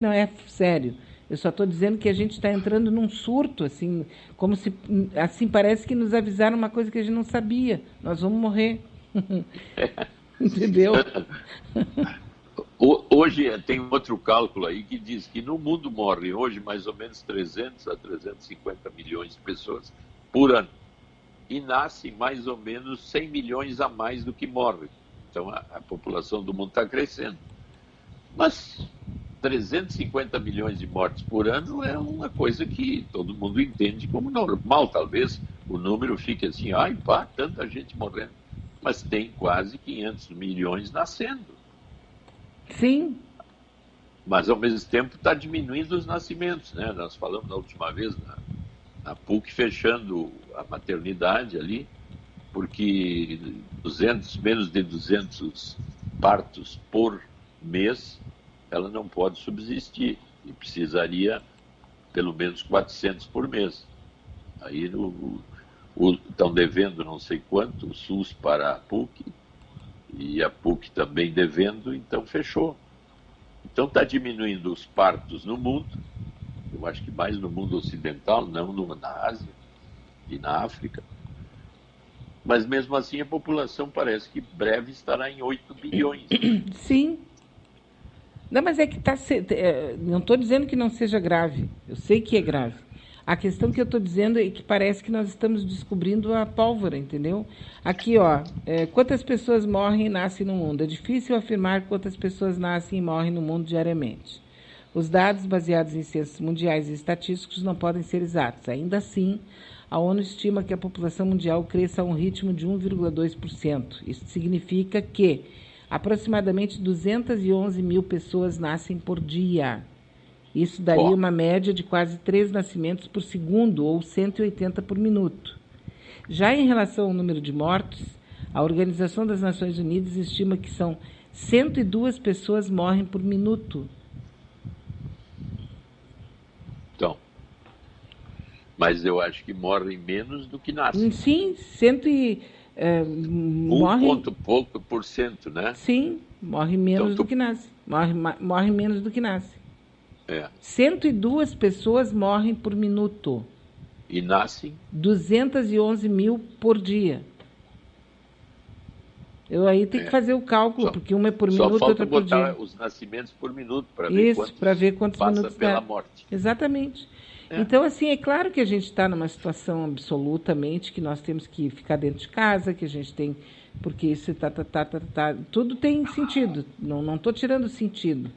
Não, é sério. Eu só estou dizendo que a gente está entrando num surto, assim, como se, assim, parece que nos avisaram uma coisa que a gente não sabia. Nós vamos morrer. Entendeu? Hoje tem outro cálculo aí que diz que no mundo morrem hoje mais ou menos 300 a 350 milhões de pessoas por ano. E nascem mais ou menos 100 milhões a mais do que morrem. Então a população do mundo está crescendo. Mas 350 milhões de mortes por ano é uma coisa que todo mundo entende como normal. Talvez o número fique assim, ai pá, tanta gente morrendo. Mas tem quase 500 milhões nascendo. Sim, Mas, ao mesmo tempo, está diminuindo os nascimentos, né? Nós falamos na última vez, na PUC fechando a maternidade ali, porque 200, menos de 200 partos por mês, ela não pode subsistir e precisaria pelo menos 400 por mês. Aí estão devendo não sei quanto, o SUS para a PUC, e a PUC também devendo, então fechou. Então está diminuindo os partos no mundo, eu acho que mais no mundo ocidental, não na Ásia e na África, mas mesmo assim a população parece que breve estará em 8 bilhões, né? sim. Não, mas é que tá. Não estou dizendo que não seja grave. Eu sei que é grave. A questão que eu estou dizendo é que parece que nós estamos descobrindo a pólvora, entendeu? Aqui, ó, quantas pessoas morrem e nascem no mundo? É difícil afirmar quantas pessoas nascem e morrem no mundo diariamente. Os dados baseados em censos mundiais e estatísticos não podem ser exatos. Ainda assim, a ONU estima que a população mundial cresça a um ritmo de 1,2%. Isso significa que aproximadamente 211 mil pessoas nascem por dia. Isso daria uma média de quase 3 nascimentos por segundo, ou 180 por minuto. Já em relação ao número de mortos, a Organização das Nações Unidas estima que são 102 pessoas morrem por minuto. Então, mas eu acho que morrem menos do que nascem. Sim, Um morrem. ponto pouco por cento, né? Sim, morre menos Então, do que nasce. Morre menos do que nasce. é. 102 pessoas morrem por minuto. E nascem 211 mil por dia. Eu aí tenho que fazer o cálculo, porque uma é por só minuto, falta outra por botar dia. os nascimentos por minuto para ver Isso, para ver quantos passa minutos pela dá. morte. Exatamente. Então, assim, é claro que a gente está numa situação absolutamente que nós temos que ficar dentro de casa, que a gente tem. Porque isso tudo tem sentido. Não estou tirando sentido.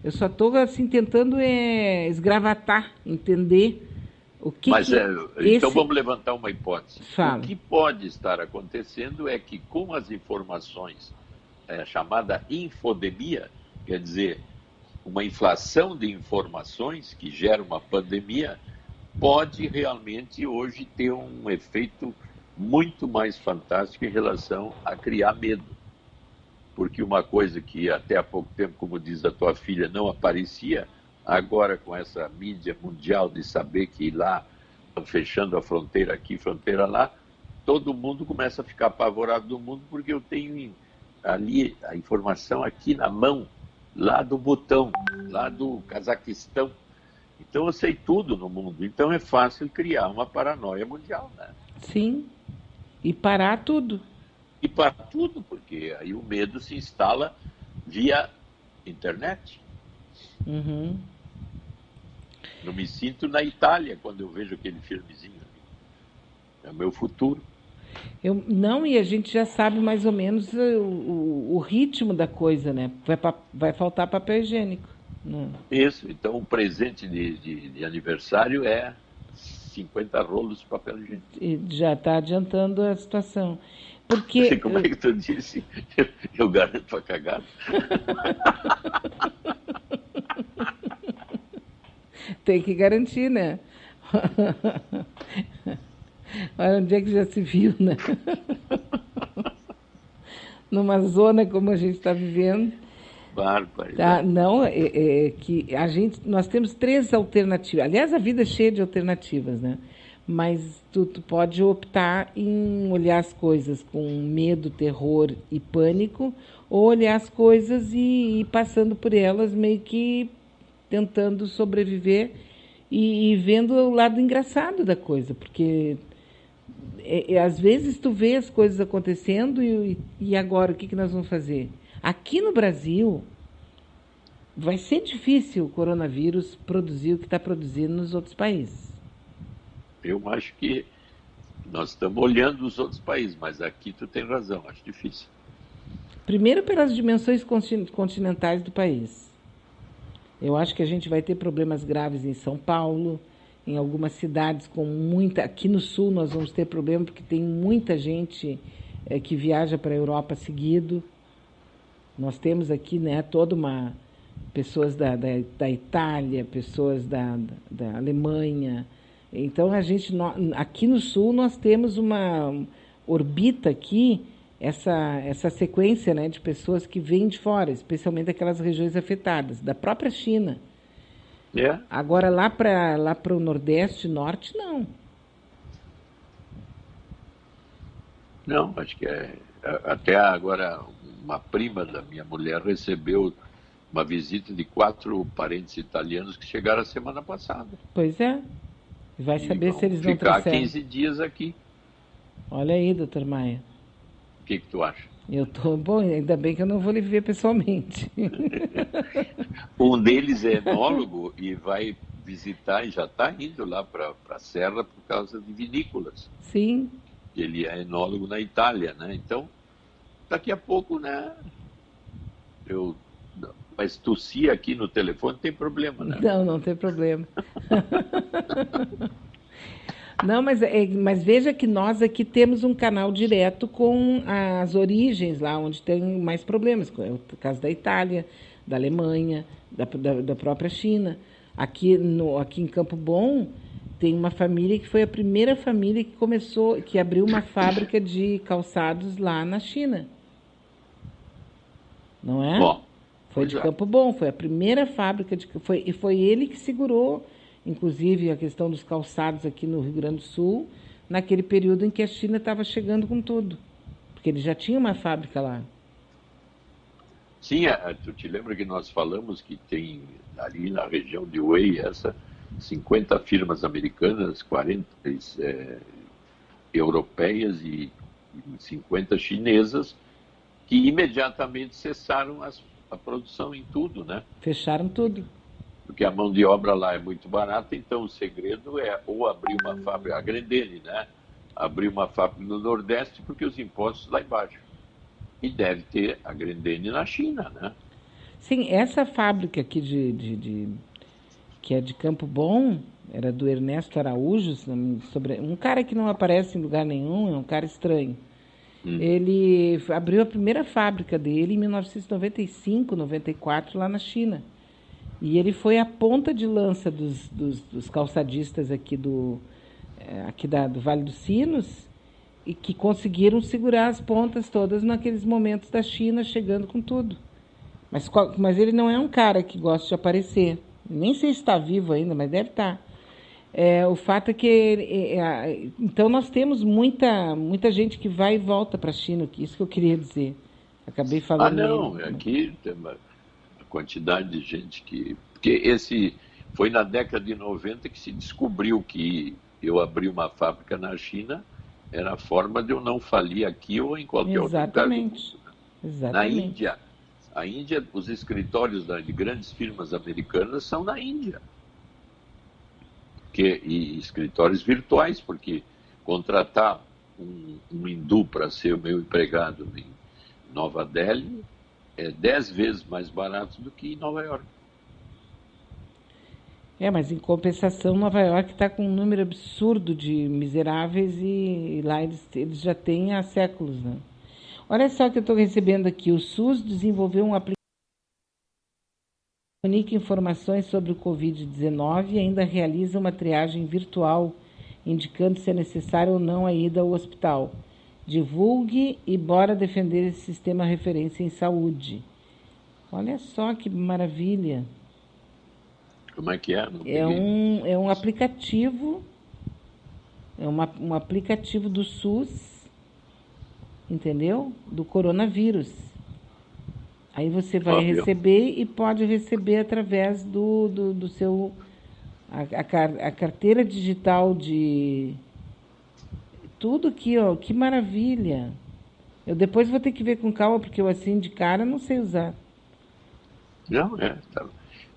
Eu só estou assim, tentando esgravatar, entender o que. Mas que então vamos levantar uma hipótese. Fala. O que pode estar acontecendo é que com as informações, chamada infodemia, quer dizer, uma inflação de informações que gera uma pandemia, pode realmente hoje ter um efeito muito mais fantástico em relação a criar medo. Porque uma coisa que até há pouco tempo, como diz a tua filha, não aparecia, agora com essa mídia mundial de saber que lá estão fechando a fronteira aqui, fronteira lá, todo mundo começa a ficar apavorado do mundo, porque eu tenho ali a informação aqui na mão, lá do Butão, lá do Cazaquistão. Então eu sei tudo no mundo, então é fácil criar uma paranoia mundial, né? Sim, e parar tudo. E para tudo, porque aí o medo se instala via internet. Uhum. Eu me sinto na Itália quando eu vejo aquele filmezinho. É o meu futuro. Não, e a gente já sabe mais ou menos o ritmo da coisa, né? Vai faltar papel higiênico. Né? Isso, então o presente de aniversário é 50 rolos de papel higiênico. E já está adiantando a situação. Porque. Como é que tu disse? Eu garanto a cagada. Tem que garantir, né? Olha onde é que já se viu, né? Numa zona como a gente está vivendo. Bárbaro. Tá? Não, que nós temos 3 alternativas. Aliás, a vida é cheia de alternativas, né? Mas tu pode optar em olhar as coisas com medo, terror e pânico, ou olhar as coisas e ir passando por elas meio que tentando sobreviver e vendo o lado engraçado da coisa, porque às vezes tu vê as coisas acontecendo e agora o que nós vamos fazer? Aqui no Brasil vai ser difícil o coronavírus produzir o que está produzindo nos outros países. Eu acho que nós estamos olhando os outros países, mas aqui tu tem razão, acho difícil. Primeiro pelas dimensões continentais do país. Eu acho que a gente vai ter problemas graves em São Paulo, em algumas cidades com muita... Aqui no sul nós vamos ter problema porque tem muita gente que viaja para a Europa seguido. Nós temos aqui, né, toda uma... pessoas da Itália, pessoas da Alemanha. Então, aqui no sul nós temos uma orbita aqui, essa sequência, né, de pessoas que vêm de fora, especialmente daquelas regiões afetadas, da própria China. Agora, lá para o Nordeste, Norte, não. Não, acho que até agora uma prima da minha mulher recebeu uma visita de 4 parentes italianos que chegaram a semana passada. Pois é. Vai saber se eles não trouxeram. Ficar 15 dias aqui. Olha aí, doutor Maia. O que tu acha? Eu tô bom, ainda bem que eu não vou lhe ver pessoalmente. Um deles é enólogo e vai visitar, e já está indo lá para a Serra por causa de vinícolas. Sim. Ele é enólogo na Itália, né? Então, daqui a pouco, né? Mas tossir aqui no telefone tem problema, né? Não tem problema. Não, mas veja que nós aqui temos um canal direto com as origens lá, onde tem mais problemas. É o caso da Itália, da Alemanha, da própria China. Aqui em Campo Bom, tem uma família que foi a primeira família que abriu uma fábrica de calçados lá na China. Não é? Bom. Foi de Campo Bom, foi a primeira fábrica, e foi ele que segurou, inclusive, a questão dos calçados aqui no Rio Grande do Sul, naquele período em que a China estava chegando com tudo, porque ele já tinha uma fábrica lá. Sim, tu te lembra que nós falamos que tem ali na região de Wei, 50 firmas americanas, 40 europeias e 50 chinesas, que imediatamente cessaram a produção em tudo, né? Fecharam tudo. Porque a mão de obra lá é muito barata, então o segredo é ou abrir uma fábrica, a Grendene, né? Abrir uma fábrica no Nordeste, porque os impostos lá embaixo. E deve ter a Grendene na China, né? Sim, essa fábrica aqui que é de Campo Bom, era do Ernesto Araújo, um cara que não aparece em lugar nenhum, é um cara estranho. Ele abriu a primeira fábrica dele em 1995, 94, lá na China. E ele foi a ponta de lança dos calçadistas aqui do Vale dos Sinos, e que conseguiram segurar as pontas todas naqueles momentos da China, chegando com tudo. Mas ele não é um cara que gosta de aparecer. Nem sei se está vivo ainda, mas deve estar. O fato é que... então, nós temos muita gente que vai e volta para a China, isso que eu queria dizer. Acabei falando... aqui tem uma quantidade de gente que... Porque foi na década de 90 que se descobriu que eu abri uma fábrica na China, era a forma de eu não falir aqui ou em qualquer outro lugar do mundo. Exatamente. Na Índia, os escritórios de grandes firmas americanas são na Índia. E escritórios virtuais, porque contratar um hindu para ser o meu empregado em Nova Delhi é 10 vezes mais barato do que em Nova York. Mas em compensação, Nova York está com um número absurdo de miseráveis e lá eles já têm há séculos, né? Olha só que eu estou recebendo aqui. O SUS desenvolveu um aplicativo que comunica informações sobre o Covid-19 e ainda realiza uma triagem virtual, indicando se é necessário ou não a ida ao hospital. Divulgue e bora defender esse sistema referência em saúde. Olha só que maravilha. Como é que é? É um aplicativo, um aplicativo do SUS, entendeu? Do coronavírus. Aí você vai receber e pode receber através do seu... A carteira digital de... Tudo aqui, ó, que maravilha. Eu depois vou ter que ver com calma, porque eu assim de cara não sei usar. Não, tá.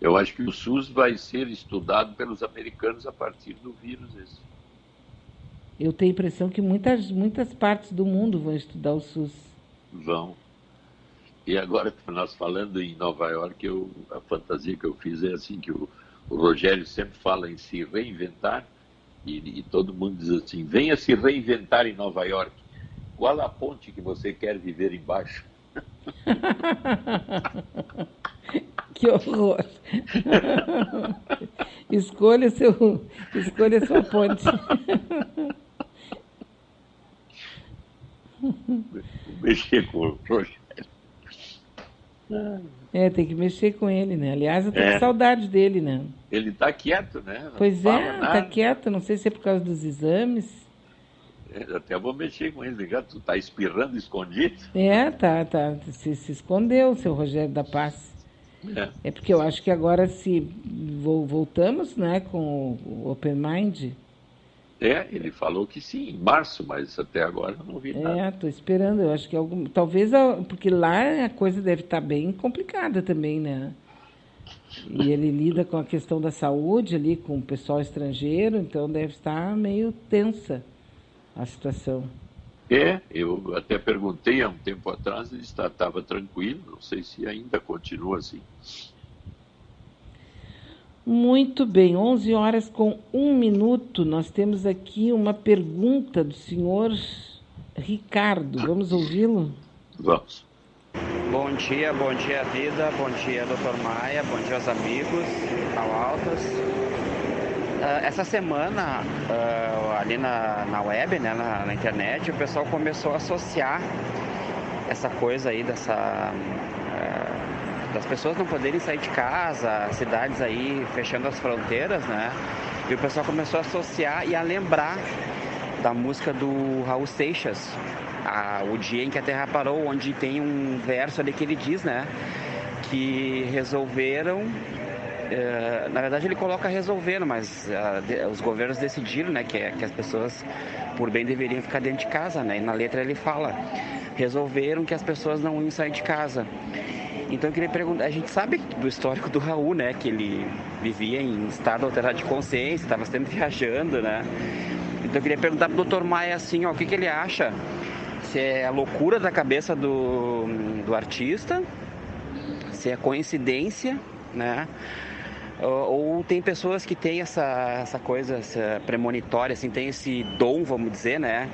Eu acho que o SUS vai ser estudado pelos americanos a partir do vírus esse. Eu tenho a impressão que muitas partes do mundo vão estudar o SUS. Vão. E agora, nós falando em Nova York, a fantasia que eu fiz é assim, que o Rogério sempre fala em se reinventar, e todo mundo diz assim, venha se reinventar em Nova York. Qual a ponte que você quer viver embaixo? Que horror! Escolha a sua ponte. Mexer com o Rogério. Tem que mexer com ele, né? Aliás, eu tô com saudade dele, né? Ele tá quieto, né? Não pois fala nada. Tá quieto. Não sei se é por causa dos exames. Até vou mexer com ele, já tu tá espirrando escondido? Tá. Se escondeu, seu Rogério da Paz. É porque eu acho que agora se voltamos, né, com o Open Mind. Ele falou que sim, em março, mas até agora eu não vi nada. Tô esperando, eu acho que talvez, porque lá a coisa deve estar bem complicada também, né? E ele lida com a questão da saúde ali, com o pessoal estrangeiro, então deve estar meio tensa a situação. Eu até perguntei há um tempo atrás, ele estava tranquilo, não sei se ainda continua assim. Muito bem, 11 horas com 1 minuto, nós temos aqui uma pergunta do senhor Ricardo, vamos ouvi-lo? Vamos. Bom dia, vida, bom dia, Dr. Maia, bom dia aos amigos, Altas. Essa semana, ali na web, né, na internet, o pessoal começou a associar essa coisa aí das pessoas não poderem sair de casa, cidades aí fechando as fronteiras, né? E o pessoal começou a associar e a lembrar da música do Raul Seixas, O Dia em que a Terra Parou, onde tem um verso ali que ele diz, né? Que resolveram... na verdade ele coloca resolveram, mas os governos decidiram, né, que as pessoas por bem deveriam ficar dentro de casa, né, e na letra ele fala, resolveram que as pessoas não iam sair de casa. Então eu queria perguntar, a gente sabe do histórico do Raul, né, que ele vivia em estado alterado de consciência, estava sempre viajando, né, então eu queria perguntar pro Dr. Maia assim, o que ele acha, se é a loucura da cabeça do artista, se é coincidência, né, ou tem pessoas que têm essa coisa essa premonitória, assim, tem esse dom, vamos dizer, né,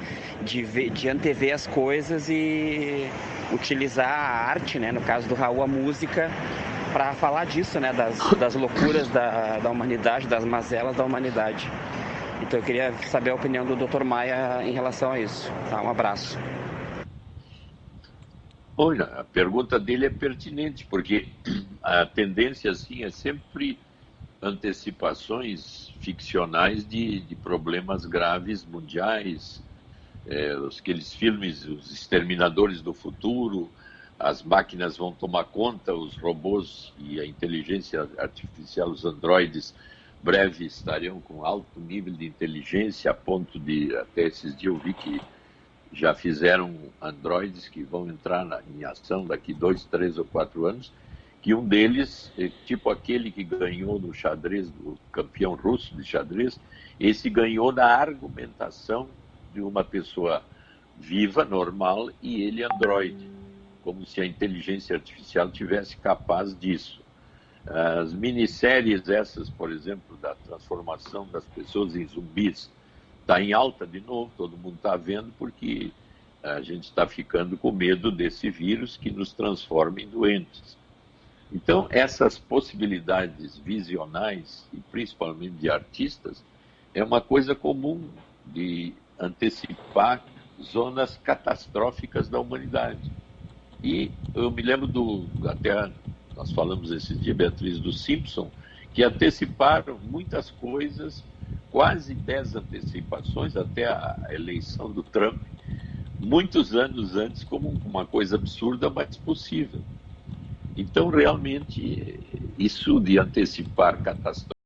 de antever as coisas e utilizar a arte, né, no caso do Raul, a música, para falar disso, né, das loucuras da humanidade, das mazelas da humanidade. Então eu queria saber a opinião do Dr. Maia em relação a isso. Tá, um abraço. Olha, a pergunta dele é pertinente, porque a tendência assim é sempre antecipações ficcionais de problemas graves mundiais, aqueles filmes, os Exterminadores do Futuro, as máquinas vão tomar conta, os robôs e a inteligência artificial, os androides, breve estarão com alto nível de inteligência, a ponto de, até esses dias eu vi que já fizeram androides que vão entrar em ação daqui 2, 3 ou 4 anos, que um deles, tipo aquele que ganhou no xadrez, do campeão russo de xadrez, esse ganhou na argumentação de uma pessoa viva, normal, e ele androide, como se a inteligência artificial tivesse capaz disso. As minisséries essas, por exemplo, da transformação das pessoas em zumbis, está em alta de novo, todo mundo está vendo, porque a gente está ficando com medo desse vírus que nos transforma em doentes. Então, essas possibilidades visionais, e principalmente de artistas, é uma coisa comum de antecipar zonas catastróficas da humanidade. E eu me lembro até nós falamos esse dia, Beatriz, do Simpson, que anteciparam muitas coisas, quase 10 antecipações, até a eleição do Trump, muitos anos antes, como uma coisa absurda, mas possível. Então, realmente, isso de antecipar catástrofes